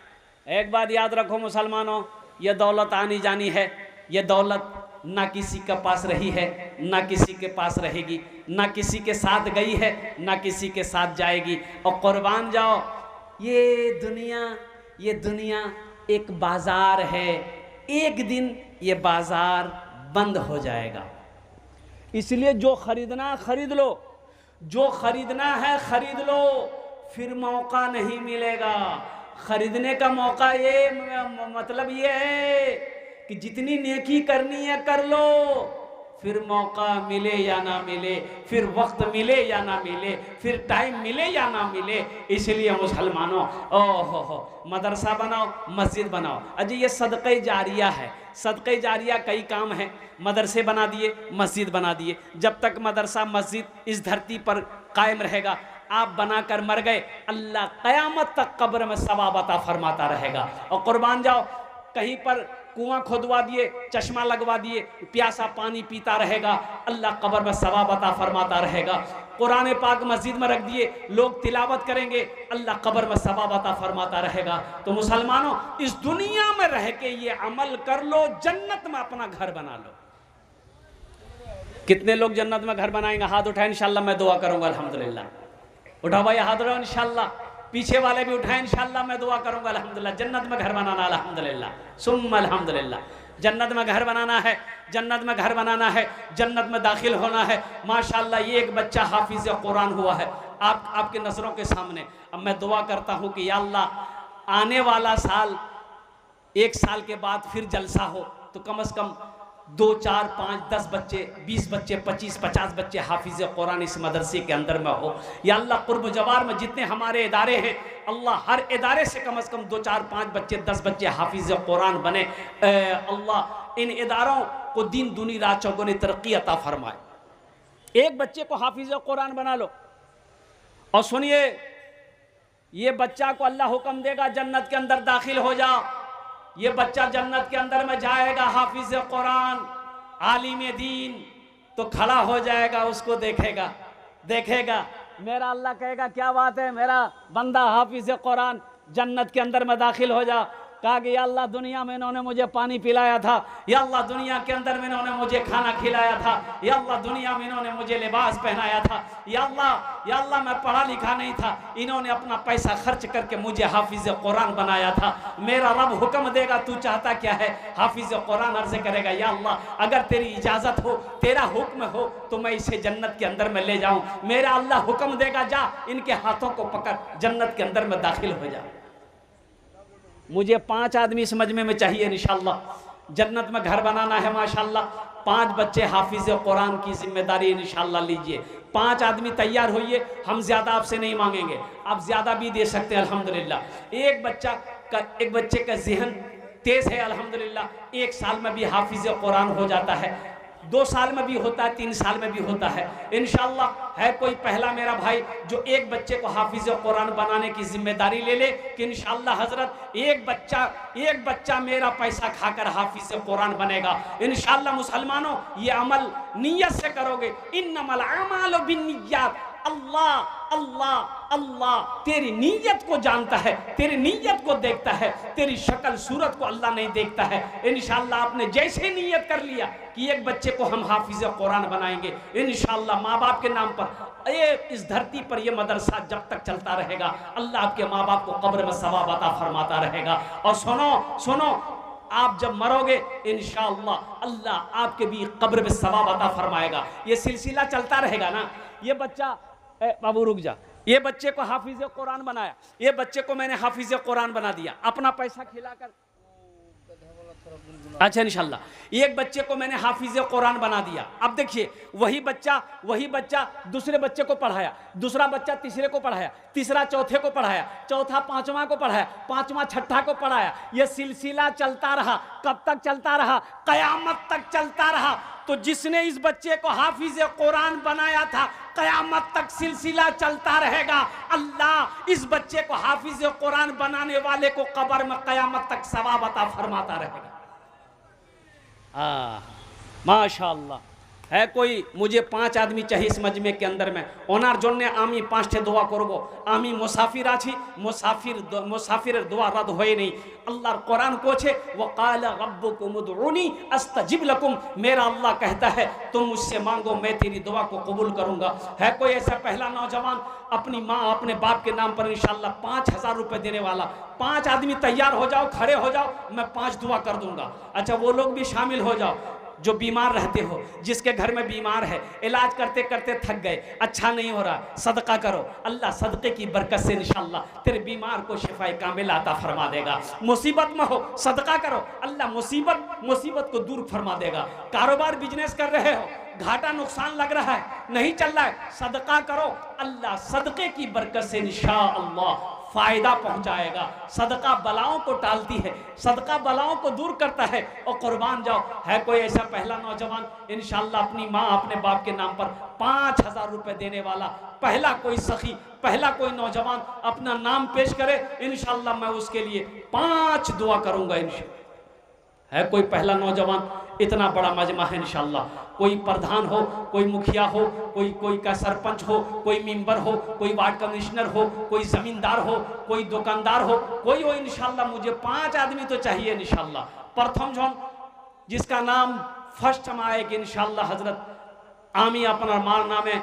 एक बात याद रखो मुसलमानों, ये दौलत आनी जानी है, ये दौलत ना किसी के पास रही है, ना किसी के पास रहेगी, ना किसी के साथ गई है, ना किसी के साथ जाएगी। और कुर्बान जाओ, ये दुनिया एक बाजार है, एक दिन ये बाजार बंद हो जाएगा। इसलिए जो खरीदना खरीद लो, जो खरीदना है खरीद लो, फिर मौका नहीं मिलेगा। खरीदने का मौका ये मतलब ये है कि जितनी नेकी करनी है कर लो, फिर मौका मिले या ना मिले, फिर वक्त मिले या ना मिले, फिर टाइम मिले या ना मिले। इसलिए मुसलमानों, ओहो मदरसा बनाओ, मस्जिद बनाओ। अजी ये सदक़े जारिया है, सदक़े जारिया कई काम है। मदरसे बना दिए, मस्जिद बना दिए, जब तक मदरसा मस्जिद इस धरती पर कायम रहेगा, आप बनाकर मर गए, अल्लाह क़यामत तक कब्र में सवाब अता फरमाता रहेगा। और कुर्बान जाओ, कहीं पर कुआं खोदवा दिए, चश्मा लगवा दिए, प्यासा पानी पीता रहेगा, अल्लाह कब्र में सवाब अता फरमाता रहेगा। कुरान पाक मस्जिद में रख दिए, लोग तिलावत करेंगे, अल्लाह कब्र में सवाब अता फरमाता रहेगा। तो मुसलमानों, इस दुनिया में रह के ये अमल कर लो, जन्नत में अपना घर बना लो। कितने लोग जन्नत में घर बनाएंगे? हाथ उठाए, इंशाल्लाह मैं दुआ करूंगा। अल्हम्दुलिल्लाह, उठाओ भाई हाथ उठाओ इंशाल्लाह। पीछे वाले भी उठाए, इंशाल्लाह मैं दुआ करूंगा। अल्हम्दुलिल्लाह, जन्नत में घर बनाना, अल्हम्दुलिल्लाह सुम्मा अल्हम्दुलिल्लाह। जन्नत में घर बनाना है, जन्नत में घर बनाना है, जन्नत में दाखिल होना है। माशाल्लाह, ये एक बच्चा हाफिज कुरान हुआ है आपके नज़रों के सामने। अब मैं दुआ करता हूँ कि या अल्लाह, आने वाला साल, 1 साल के बाद फिर जलसा हो तो कम से कम 2, 4, 5, 10 बच्चे, 20 बच्चे, 25, 50 बच्चे हाफिज कुरान इस मदरसे के अंदर में हो। या अल्लाह, कुर्ब जवार में जितने हमारे इदारे हैं, अल्लाह हर इदारे से कम 2, 4, 5 बच्चे, 10 बच्चे हाफिज कुरान बने। अल्लाह इन इदारों को दिन दूनी रात चौगुनी तरक्की अता फरमाए। एक बच्चे को हाफिज कुरान बना लो। और सुनिए, ये बच्चा को अल्लाह हुक्म देगा जन्नत के अंदर दाखिल हो जाओ। ये बच्चा जन्नत के अंदर में जाएगा, हाफिज कुरान, आलिम दीन, तो खड़ा हो जाएगा, उसको देखेगा। मेरा अल्लाह कहेगा क्या बात है, मेरा बंदा हाफिज कुरान जन्नत के अंदर में दाखिल हो जा। कहा कि या अल्लाह, दुनिया में इन्होंने मुझे पानी पिलाया था, या अल्लाह दुनिया के अंदर में इन्होंने मुझे खाना खिलाया था, या अल्लाह दुनिया में इन्होंने मुझे लिबास पहनाया था, या अल्लाह मैं पढ़ा लिखा नहीं था, इन्होंने अपना पैसा खर्च करके मुझे हाफिज कुरान बनाया था। मेरा रब हुक्म देगा, तू चाहता क्या है? हाफिज कुरान अर्ज़ करेगा, या अल्लाह, अगर तेरी इजाज़त हो, तेरा हुक्म हो, तो मैं इसे जन्नत के अंदर में ले जाऊँ। मेरा अल्लाह हुक्म देगा, जा इनके हाथों को पकड़, जन्नत के अंदर में दाखिल हो जा। मुझे 5 आदमी समझ में चाहिए इंशाअल्लाह। जन्नत में घर बनाना है माशाअल्लाह। 5 बच्चे हाफिज कुरान की जिम्मेदारी इंशाअल्लाह लीजिए। 5 आदमी तैयार होइए, हम ज़्यादा आपसे नहीं मांगेंगे, आप ज़्यादा भी दे सकते हैं अल्हम्दुलिल्लाह। एक बच्चे का जहन तेज है अल्हम्दुलिल्लाह, 1 साल में भी हाफिज कुरान हो जाता है, 2 साल में भी होता है, 3 साल में भी होता है इंशाअल्लाह। है कोई पहला मेरा भाई जो एक बच्चे को हाफिज कुरान बनाने की जिम्मेदारी ले ले कि इंशाअल्लाह हजरत एक बच्चा मेरा पैसा खाकर हाफिज कुरान बनेगा इंशाअल्लाह। मुसलमानों, ये अमल नियत से करोगे, इन्नमल अमालु बिन्निय्यात। अल्लाह अल्लाह अल्लाह तेरी नीयत को जानता है, तेरी नीयत को देखता है, तेरी शक्ल सूरत को अल्लाह नहीं देखता है। इंशाअल्लाह आपने जैसे नीयत कर लिया कि एक बच्चे को हम हाफिज कुरान बनाएंगे इंशाअल्लाह, माँ बाप के नाम पर ये इस धरती पर ये मदरसा जब तक चलता रहेगा अल्लाह आपके माँ बाप को कब्र में सवाब अता फरमाता रहेगा। और सुनो, आप जब मरोगे इंशाअल्लाह अल्लाह आपके भी कब्र में सवाब अता फरमाएगा। ये सिलसिला चलता रहेगा ना। ये बच्चा, बाबू रुक जा, ये बच्चे को हाफिज कुरान बनाया, ये बच्चे को मैंने हाफिज कुरान बना दिया अपना पैसा खिलाकर। अच्छा इंशाल्लाह, एक बच्चे को मैंने हाफिज कुरान बना दिया। अब देखिए वही बच्चा दूसरे बच्चे को पढ़ाया, दूसरा बच्चा तीसरे को पढ़ाया, तीसरा चौथे को पढ़ाया, चौथा पांचवा को पढ़ाया, पांचवा छठा को पढ़ाया। यह सिलसिला चलता रहा। कब तक चलता रहा? कयामत तक चलता रहा। तो जिसने इस बच्चे को हाफिज कुरान बनाया था कयामत तक सिलसिला चलता रहेगा। अल्लाह इस बच्चे को हाफिज कुरान बनाने वाले को कब्र में कयामत तक सवाब अता फरमाता रहेगा। माशाअल्लाह। है कोई, मुझे 5 आदमी चाहिए इस मजमे के अंदर में ओनार जोन्ने आमी 5 দোয়া করব। আমি মুসাফির আছি, মুসাফিরের দোয়া রদ হয় नहीं। अल्लाह कुरान को छे वक़ाल रब्बुकुम उदउनी अस्तजिब लकुम। मेरा अल्लाह कहता है तुम मुझसे मांगो मैं तेरी दुआ को कबूल करूंगा। है कोई ऐसा पहला नौजवान अपनी माँ अपने बाप के नाम पर इंशाअल्लाह 5000 रुपए देने वाला? 5 आदमी तैयार हो जाओ, खड़े हो जाओ, मैं 5 दुआ कर दूंगा। अच्छा वो लोग भी शामिल हो जाओ जो बीमार रहते हो, जिसके घर में बीमार है, इलाज करते करते थक गए, अच्छा नहीं हो रहा, सदका करो। अल्लाह सदक़े की बरकत से इंशाअल्लाह तेरे बीमार को शिफाए कामिल अता फरमा देगा। मुसीबत में हो सदका करो, अल्लाह मुसीबत को दूर फरमा देगा। कारोबार बिजनेस कर रहे हो, घाटा नुकसान लग रहा है, नहीं चल रहा है, सदका करो, अल्लाह सदक़े की बरकत से इंशाअल्लाह फायदा पहुंचाएगा। सदका बलाओं को टालती है, सदका बलाओं को दूर करता है। और कुर्बान जाओ। है कोई ऐसा पहला नौजवान इंशाअल्लाह अपनी माँ अपने बाप के नाम पर 5000 रुपए देने वाला? पहला कोई सखी, पहला कोई नौजवान अपना नाम पेश करे इंशाअल्लाह मैं उसके लिए 5 दुआ करूंगा इंशाअल्लाह। है कोई पहला नौजवान? इतना बड़ा मजमा है इंशाअल्लाह। कोई प्रधान हो, कोई मुखिया हो, कोई का सरपंच हो, कोई मेंबर हो, कोई वार्ड कमिश्नर हो, कोई जमींदार हो, कोई दुकानदार हो, कोई हो इंशाअल्लाह। मुझे 5 आदमी तो चाहिए इंशाअल्लाह। प्रथम जन जिसका नाम फर्स्ट में आएगी इंशाअल्लाह हजरत आमी अपना मार नामे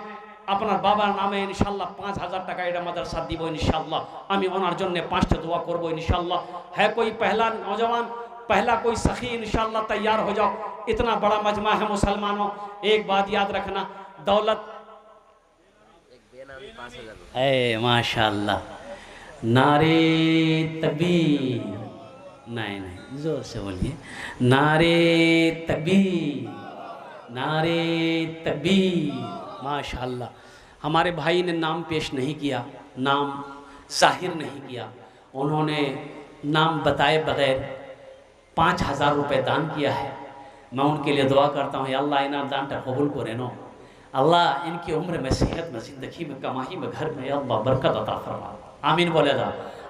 अपना बाबार नामे इंशाअल्लाह 5000 টাকা এটা মাদ্রাসা দিব इंशाअल्लाह। আমি ওনার জন্য 5টা দোয়া করব इंशाअल्लाह। है कोई पहला नौजवान, पहला कोई सखी इंशाअल्लाह तैयार हो जाओ। इतना बड़ा मजमा है मुसलमानों। एक बात याद रखना, दौलत है माशाअल्लाह। नारे तकबीर, नहीं जोर से बोलिए, नारे तकबीर, नारे तकबीर। माशाअल्लाह। हमारे भाई ने नाम पेश नहीं किया, नाम जाहिर नहीं किया, उन्होंने नाम बताए बगैर 5000 रुपये दान किया है। मैं उनके लिए दुआ करता हूँ, अल्लाह इन्हें दान कबूल करे नो, अल्लाह इनकी उम्र में, सेहत में, ज़िंदगी में, कमाई में, घर में अल्लाह बरकत अता फरमा। आमीन बोले दा।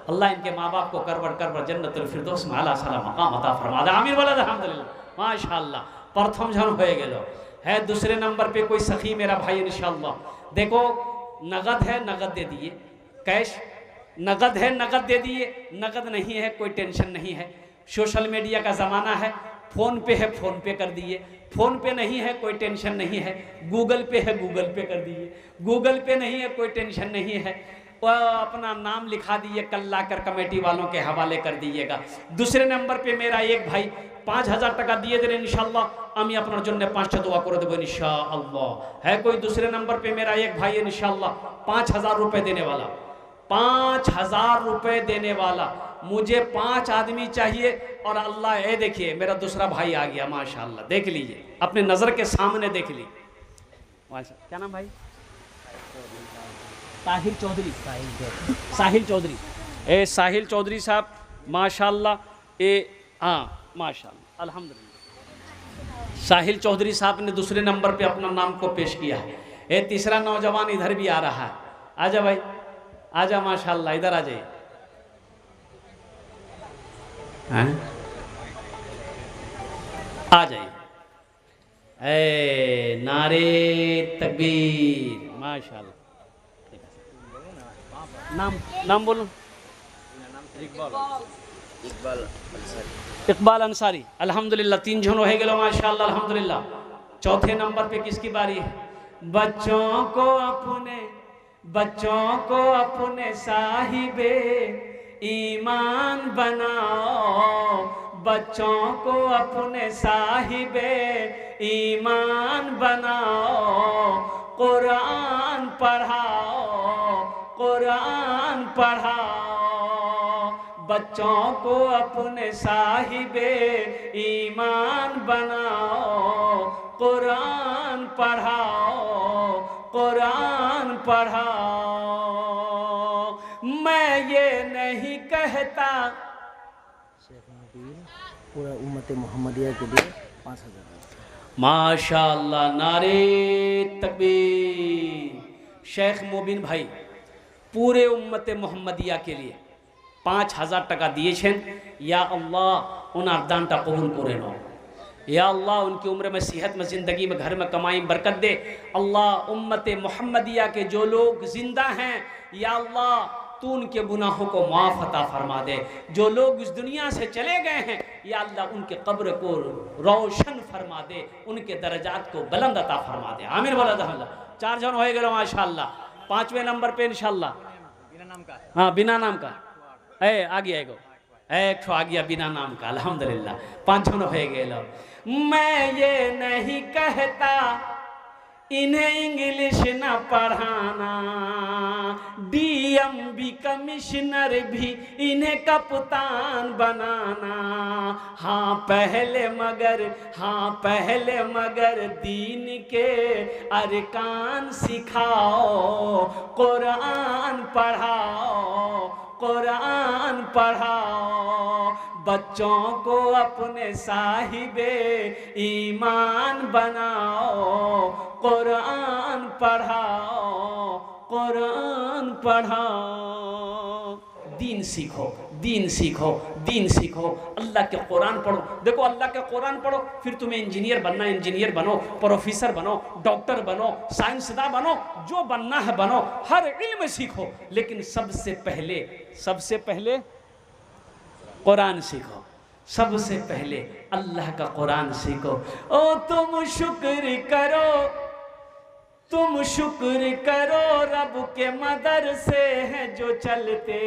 अल्लाह इनके माँ बाप को करवर जन्नतुल फिरदौस में आला साला मकाम अता फरमा दे। आमीन बोले दा। अल्हम्दुलिल्लाह माशाअल्लाह। प्रथम जन हो गेलो। है दूसरे नंबर पे कोई सखी मेरा भाई इंशाअल्लाह। देखो नगद है, नगद दे दिए, कैश नगद है, नगद दे दिए, नगद नहीं है कोई टेंशन नहीं है। सोशल मीडिया का ज़माना है, फ़ोन पे है फ़ोन पे कर दिए, फ़ोन पे नहीं है कोई टेंशन नहीं है, गूगल पे है गूगल पे कर दिए, गूगल पे नहीं है कोई टेंशन नहीं है, वह अपना नाम लिखा दिए, कल लाकर कमेटी वालों के हवाले कर दीजिएगा। दूसरे नंबर पे मेरा एक भाई 5000 টাকা दिए दे इंशाअल्लाह। আমি আপনার জন্য 5টা দোয়া করে দেব इंशाअल्लाह। है कोई दूसरे नंबर पे मेरा एक भाई इंशाअल्लाह 5000 रुपये देने वाला, 5000 रुपये देने वाला। मुझे 5 आदमी चाहिए। और अल्लाह ये देखिए मेरा दूसरा भाई आ गया माशाअल्लाह। देख लीजिए, अपने नज़र के सामने देख लीजिए। क्या नाम भाई? साहिल चौधरी। साहिल चौधरी। साहिल चौधरी साहब माशाअल्लाह। ये हाँ माशाल्लाह अल्हम्दुलिल्लाह। साहिल चौधरी साहब ने दूसरे नंबर पे अपना नाम को पेश किया है। ये तीसरा नौजवान इधर भी आ रहा है। आजा भाई आजा, माशाल्लाह इधर आ जाइए। आ जाइए। ए नारे तकबीर, माशाल्लाह। नाम नाम बोलो। इकबाल अंसारी, अल्हम्दुलिल्लाह। 3 जन हो गए माशाल्लाह अल्हम्दुलिल्लाह। चौथे नंबर पे किसकी बारी है? बच्चों को अपने साहिबे ईमान बनाओ, बच्चों को अपने साहिबे ईमान बनाओ, कुरान पढ़ाओ, कुरान पढ़ाओ, बच्चों को अपने साहिबे ईमान बनाओ, कुरान पढ़ाओ, कुरान पढ़ाओ। मैं ये नहीं कहता, पूरा उम्मत मोहम्मदिया के लिए 5000 माशाअल्लाह, नारे तकबीर। शेख मोबिन भाई पूरे उम्मत मोहम्मदिया के लिए 5000 টাকা দিয়েছেন। या अल्लाह उन दानটা কবুল করে নাও। या अल्लाह उनकी उम्र में, सेहत में, ज़िंदगी में, घर में कमाई में बरकत दे। अल्लाह उम्मत मोहम्मदिया के जो लोग ज़िंदा हैं, या अल्लाह तू उनके गुनाहों को माफ़ अता फरमा दे। जो लोग इस दुनिया से चले गए हैं, या अल्लाह उनके कब्र को रोशन फरमा दे, उनके दर्जात को बुलंद अता फरमा दे। आमीन बोला अल्लाह। 4 जन हो गए माशाअल्लाह। 5वें नंबर पे इंशाअल्लाह, बिना नाम का, हाँ बिना नाम का, आ गया एक आ गया बिना नाम का, अल्हम्दुलिल्लाह। 5 जन हो गए लोग। मैं ये नहीं कहता इन्हें इंग्लिश न पढ़ाना, DMB कमिश्नर भी इन्हें कप्तान बनाना। हाँ पहले मगर दीन के अरकान सिखाओ, कुरान पढ़ाओ, कुरान पढ़ाओ, बच्चों को अपने साहिबे ईमान बनाओ, कुरान पढ़ाओ, कुरान पढ़ाओ। दीन सीखो, दीन सीखो, दीन सीखो। अल्लाह के कुरान पढ़ो। देखो अल्लाह के कुरान पढ़ो, फिर तुम्हें इंजीनियर बनना, इंजीनियर बनो, प्रोफेसर बनो, डॉक्टर बनो, साइंसदान बनो, जो बनना है बनो। हर इल्म सीखो, लेकिन सबसे पहले कुरान सीखो। सबसे पहले अल्लाह का कुरान सीखो। ओ तुम शुक्र करो रब के मदरसे हैं जो चलते,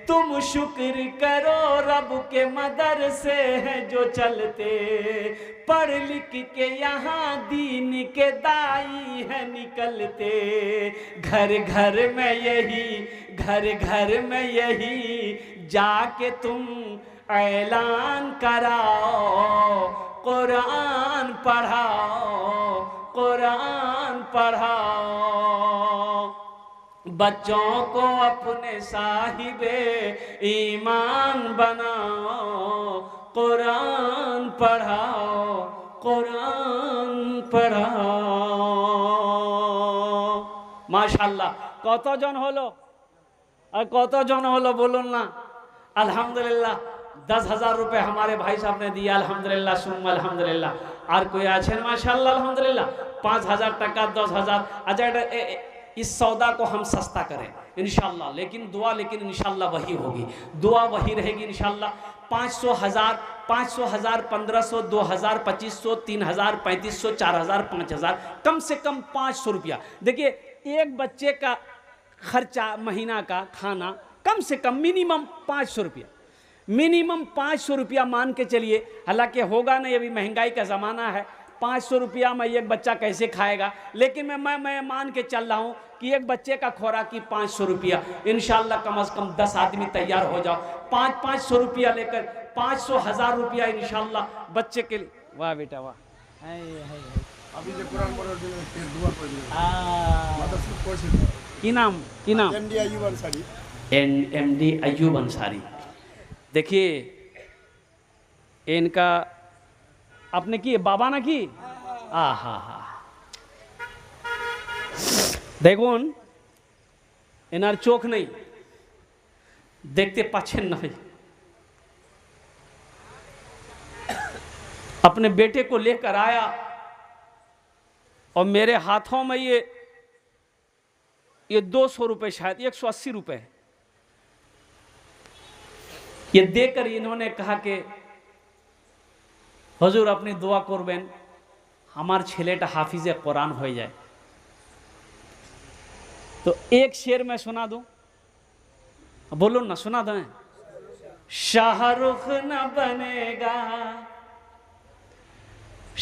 तुम शुक्र करो रब के मदरसे हैं जो चलते, पढ़ लिख के यहाँ दीन के दाई है निकलते। घर घर में यही जाके तुम ऐलान कराओ, कुरान पढ़ाओ, कुरान पढ़ाओ, बच्चों को अपने साहिबे ईमान बनाओ, कुरान पढ़ाओ, कुरान पढ़ाओ। माशाल्लाह। কতজন হলো আর কতজন হলো বলুন না। अल्हम्दुलिल्लाह 10,000 रुपये हमारे भाई साहब ने दिया, अल्हम्दुलिल्लाह सुम्मा अल्हम्दुलिल्लाह। और कोई आछेन माशाल्लाह अल्हम्दुलिल्लाह 5,000 টাকা 10,000। अच्छा इस सौदा को हम सस्ता करें इंशाल्लाह, लेकिन दुआ इंशाल्लाह वही होगी, दुआ वही रहेगी इंशाल्लाह। 500, 1000, 500, 1000, 1500, 2000, 2500, 3000, 3500, 4000, 5000, कम से कम 500 रुपया। देखिए एक बच्चे का खर्चा महीना का खाना कम से कम मिनिमम 500 रुपया, मिनिमम 500 रुपया मान के चलिए। हालांकि होगा नहीं, अभी महंगाई का ज़माना है, 500 रुपया में एक बच्चा कैसे खाएगा। लेकिन मैं मान के चल रहा हूँ कि एक बच्चे का खुराक की 500 रुपया, इंशाल्लाह कम से कम 10 आदमी तैयार हो जाओ। 500 रुपया लेकर 500, 1000 रुपया इंशाल्लाह बच्चे के लिए। वाह बेटा वाह। अभी जो कुरान पढ़ो फिर दुआ पढ़ की नाम MD अयूब अंसारी। MD अयूब अंसारी। देखिए इनका आपने की बाबा ना की हा দেখুন এনার চোখ নেই দেখতে পাচ্ছেন না भाई अपने बेटे को लेकर आया और मेरे हाथों में ये 200 रुपए शायद 180 रुपए ये देकर इन्होंने कहा कि हुजूर अपनी दुआ करबेन हमार छेलेटा हाफिजे कुरान हो जाए तो एक शेर में सुना दूं बोलो ना सुना दें शाहरुख न बनेगा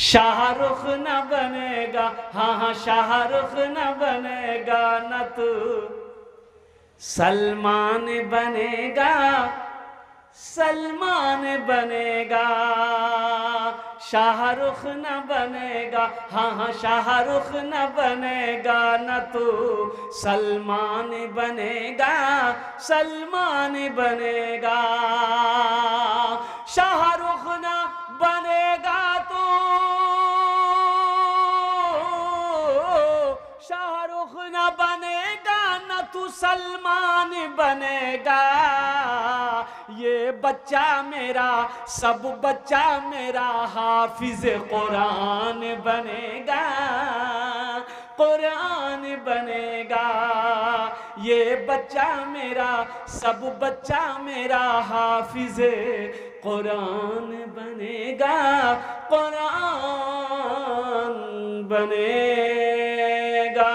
शाहरुख न बनेगा हाँ शाहरुख न बनेगा न तू सलमान बनेगा सलमान बनेगा शाहरुख न बनेगा हाँ शाहरुख न बनेगा न तू सलमान बनेगा सलमान बनेगा शाहरुख न बनेगा तो शाहरुख न बनेगा न तू सलमान बनेगा ये बच्चा मेरा सब बच्चा मेरा हाफिज कुरान बनेगा कुरान बनेगा ये बच्चा मेरा सब बच्चा मेरा हाफिज कुरान बनेगा कुरान बनेगा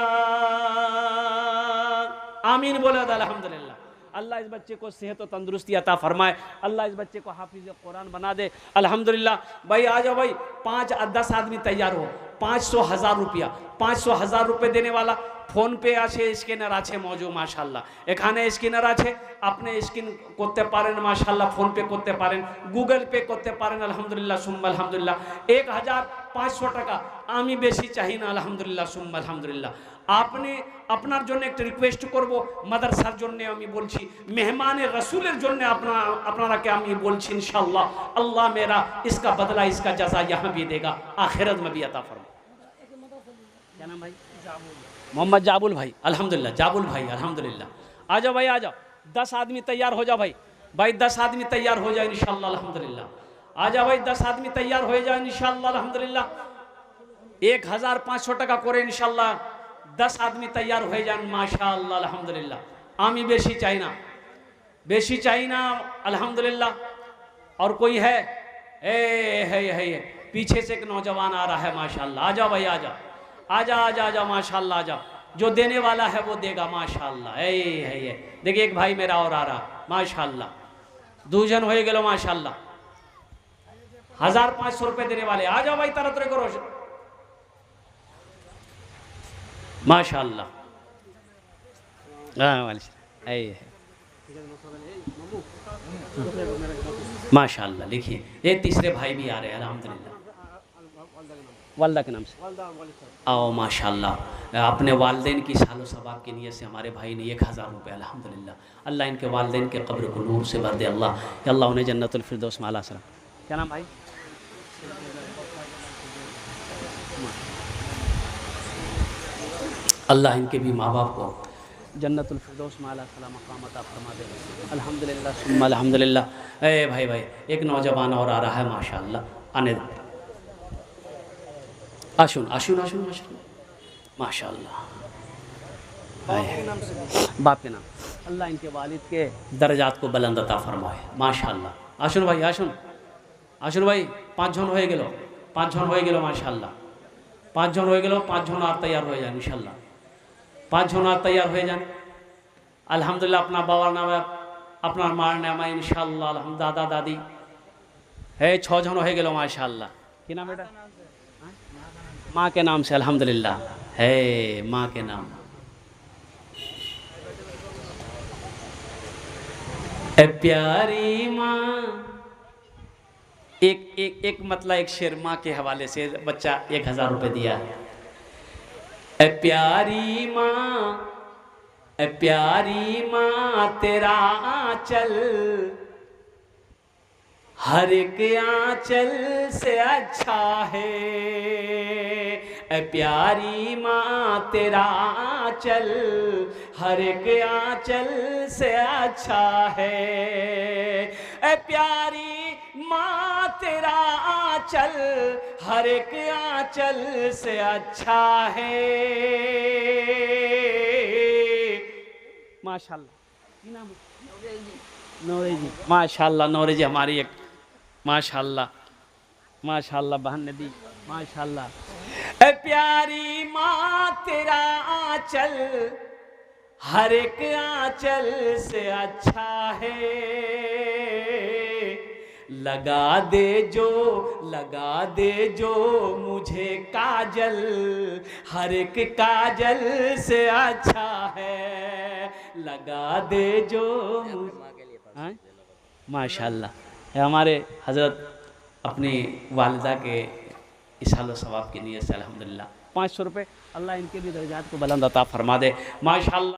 आमीन बोला था अल्हम्दुलिल्लाह अल्लाह इस बच्चे को सेहत और तंदुरुस्ती अता फरमाए अल्लाह इस बच्चे को हाफिज कुरान बना दे अल्हम्दुलिल्लाह भाई आ जाओ भाई 5-10 आदमी तैयार हो 500,000 रुपया 500,000 रुपये देने वाला फोन पे आछे स्कैनर आछे मौजू माशाल्लाह এখানে স্ক্যানার আছে আপনি স্ক্যান করতে পারেন মাশাআল্লাহ ফোন পে করতে পারেন গুগল পে করতে পারেন আলহামদুলিল্লাহ সুম্মা আলহামদুলিল্লাহ 1500 টাকা আমি বেশি চাই না আলহামদুলিল্লাহ সুম্মা আলহামদুলিল্লাহ আপনি আপনার জন্য একটা রিকোয়েস্ট করব মাদ্রাসার জন্য আমি বলছি মেহমানে রাসূলের জন্য আপনারাকে আমি বলছি ইনশাআল্লাহ আল্লাহ मेरा इसका बदला इसका जज़ा यहाँ भी देगा आखिरत में भी अता फरमा क्या नाम भाई मोहम्मद जाबुल भाई अल्हम्दुलिल्लाह जाबुल भाई अल्हम्दुलिल्लाह आ जाओ भाई आ जाओ 10 आदमी तैयार हो जाओ भाई 10 आदमी तैयार हो जाए इंशाअल्लाह अल्हम्दुलिल्लाह आ जाओ भाई 10 आदमी तैयार हो जाए इंशाअल्लाह अल्हम्दुलिल्लाह 1500 টাকা করে इंशाअल्लाह 10 आदमी तैयार हो जाए माशाअल्लाह अल्हम्दुलिल्लाह आमी बेशी चाही ना अल्हम्दुलिल्लाह और कोई है पीछे से एक नौजवान आ रहा है माशाअल्लाह आ जाओ भाई आ जाओ माशाअल्लाह आ जाओ जो देने वाला है वो देगा माशाअल्लाह है देखिए एक भाई मेरा और आ रहा माशाअल्लाह दूजन हो गए माशाअल्लाह 1500 रुपए देने वाले आ जाओ भाई तरह करो माशाअल्लाह माशाअल्लाह लिखिए ये तीसरे भाई भी आ रहे हैं अल्हम्दुलिल्लाह वालदा के नाम से आओ माशाअल्लाह अपने वालदेन की सालो सबाब के नियत से हमारे भाई ने 1000 रुपये अल्हम्दुलिल्लाह अल्लाह इनके वालदेन के कब्र को नूर से भर दे अल्लाह अल्लाह उन्हें जन्नतुल फिरदौस में आला सलाम क्या नाम भाई अल्लाह इनके भी माँ बाप को जन्नतुल फिरदौस में आला सलाम मकाम अता फरमा दे अल्हम्दुलिल्लाह सुम्मा अल्हम्दुलिल्लाह भाई एक नौजवान और आ रहा है माशाअल्लाह आने आशुन माशाअल्लाह बाप के नाम अल्लाह इनके वालिद के दर्जात को बुलंद अता फरमाए माशाअल्लाह आशुन भाई 5 जन हो गेलो माशाअल्लाह 5 जन हो गेलो 5 जन और तैयार हो जाए इंशाअल्लाह 5 जन और तैयार हो जाए अल्हम्दुलिल्लाह अपना बाबार नाम अपना मार नाम इंशाअल्लाह दादा दादी है 6 जन हो गेलो माशाअल्लाह की नाम बेटा माँ के नाम से अल्हम्दुलिल्लाह है माँ के नाम ए प्यारी माँ एक मतलब एक शेर माँ के हवाले से बच्चा 1000 रुपये दिया ए प्यारी माँ तेरा आंचल हर एक आंचल से अच्छा है ए प्यारी माँ तेरा आंचल, हर एक आंचल से अच्छा है ए प्यारी माँ तेरा आंचल, हर एक आंचल से अच्छा है। माशाल्लाह नौरे जी, माशाल्लाह नौरे जी हमारी एक माशाल्लाह माशाल्लाह बहन ने दी माशाल्लाह। ए प्यारी माँ तेरा आंचल, हर एक आंचल से अच्छा है, लगा दे जो मुझे काजल, हर एक काजल से अच्छा है, लगा दे जो हाँ? माशाल्लाह हमारे हज़रत अपनी वालिदा के इसालो सवाब की नीयत से अल्हम्दुलिल्लाह 500 रुपये, अल्लाह इनके भी दर्जात को बुलंद अता फरमा दे माशाल्लाह।